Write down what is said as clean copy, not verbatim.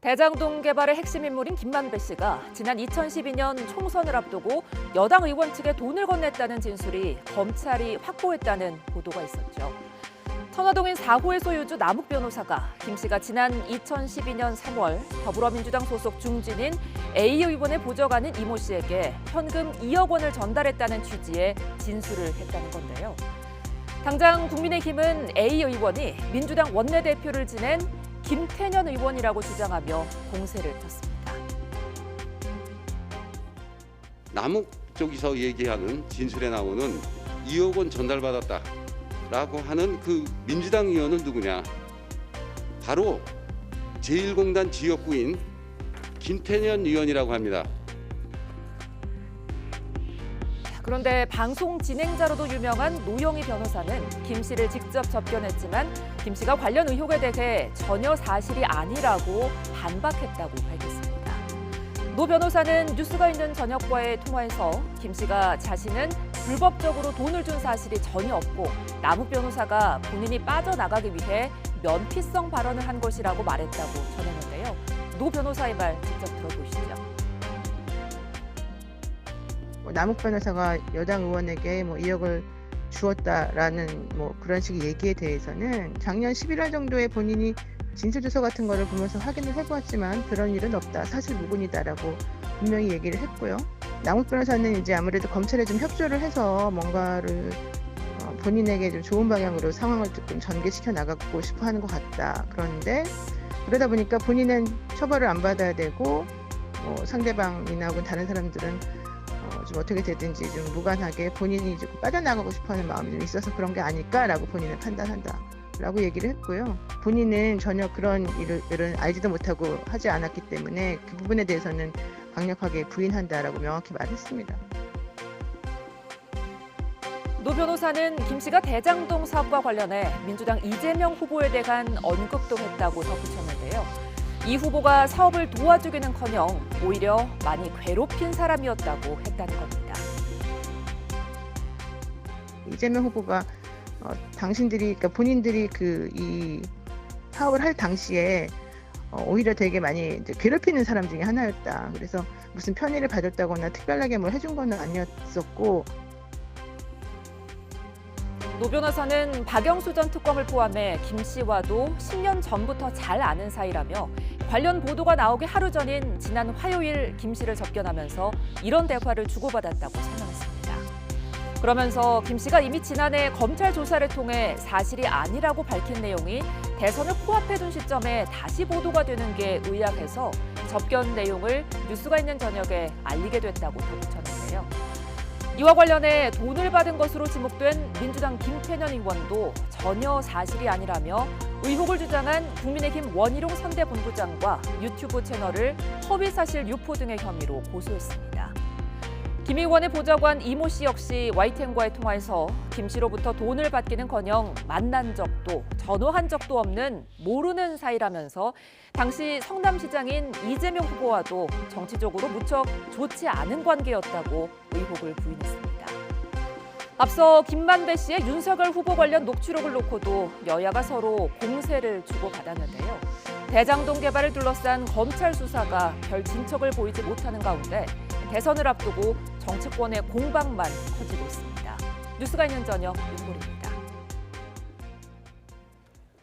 대장동 개발의 핵심 인물인 김만배 씨가 지난 2012년 총선을 앞두고 여당 의원 측에 돈을 건넸다는 진술이 검찰이 확보했다는 보도가 있었죠. 천화동인 4호의 소유주 남욱 변호사가 김 씨가 지난 2012년 3월 더불어민주당 소속 중진인 A 의원의 보좌관인 이모 씨에게 현금 2억 원을 전달했다는 취지의 진술을 했다는 건데요. 당장 국민의힘은 A 의원이 민주당 원내대표를 지낸 김태년 의원이라고 주장하며 공세를 폈습니다. 남욱 쪽에서 얘기하는 진술에 나오는 2억 원 전달받았다라고 하는 그 민주당 의원은 누구냐? 바로 제1공단 지역구인 김태년 의원이라고 합니다. 그런데 방송 진행자로도 유명한 노영희 변호사는 김 씨를 직접 접견했지만 김 씨가 관련 의혹에 대해 전혀 사실이 아니라고 반박했다고 밝혔습니다. 노 변호사는 뉴스가 있는 저녁과의 통화에서 김 씨가 자신은 불법적으로 돈을 준 사실이 전혀 없고 남욱 변호사가 본인이 빠져나가기 위해 면피성 발언을 한 것이라고 말했다고 전했는데요. 노 변호사의 말 직접 들어보시죠. 남욱 변호사가 여당 의원에게 2억을 주었다라는 그런 식의 얘기에 대해서는 작년 11월 정도에 본인이 진술조서 같은 거를 보면서 확인을 해보았지만 그런 일은 없다, 사실 무근이다라고 분명히 얘기를 했고요. 남욱 변호사는 이제 아무래도 검찰에 좀 협조를 해서 뭔가를 본인에게 좀 좋은 방향으로 상황을 조금 전개시켜 나가고 싶어 하는 것 같다. 그런데 그러다 보니까 본인은 처벌을 안 받아야 되고 상대방이나 혹은 다른 사람들은 좀 어떻게 되든지 좀 무관하게 본인이 좀 빠져나가고 싶어하는 마음이 좀 있어서 그런 게 아닐까라고 본인은 판단한다라고 얘기를 했고요. 본인은 전혀 그런 일은 알지도 못하고 하지 않았기 때문에 그 부분에 대해서는 강력하게 부인한다라고 명확히 말했습니다. 노 변호사는 김 씨가 대장동 사업과 관련해 민주당 이재명 후보에 대한 언급도 했다고 덧붙였는데요. 이 후보가 사업을 도와주기는커녕 오히려 많이 괴롭힌 사람이었다고 했다는 겁니다. 이재명 후보가 그러니까 본인들이 이 사업을 할 당시에 오히려 되게 많이 이제 괴롭히는 사람 중에 하나였다. 그래서 무슨 편의를 받았다거나 특별하게 뭘 해준 건 아니었었고. 노 변호사는 박영수 전 특검을 포함해 김 씨와도 10년 전부터 잘 아는 사이라며 관련 보도가 나오기 하루 전인 지난 화요일 김 씨를 접견하면서 이런 대화를 주고받았다고 설명했습니다. 그러면서 김 씨가 이미 지난해 검찰 조사를 통해 사실이 아니라고 밝힌 내용이 대선을 코앞에 둔 시점에 다시 보도가 되는 게 의아해서 접견 내용을 뉴스가 있는 저녁에 알리게 됐다고 덧붙였는데요. 이와 관련해 돈을 받은 것으로 지목된 민주당 김태년 의원도 전혀 사실이 아니라며 의혹을 주장한 국민의힘 원희룡 선대본부장과 유튜브 채널을 허위사실 유포 등의 혐의로 고소했습니다. 김 의원의 보좌관 이모 씨 역시 YTN과의 통화에서 김 씨로부터 돈을 받기는커녕 만난 적도 전화한 적도 없는 모르는 사이라면서 당시 성남시장인 이재명 후보와도 정치적으로 무척 좋지 않은 관계였다고 의혹을 부인했습니다. 앞서 김만배 씨의 윤석열 후보 관련 녹취록을 놓고도 여야가 서로 공세를 주고받았는데요. 대장동 개발을 둘러싼 검찰 수사가 별 진척을 보이지 못하는 가운데 대선을 앞두고 정치권의 공방만 커지고 있습니다. 뉴스가 있는 저녁 윤보리입니다.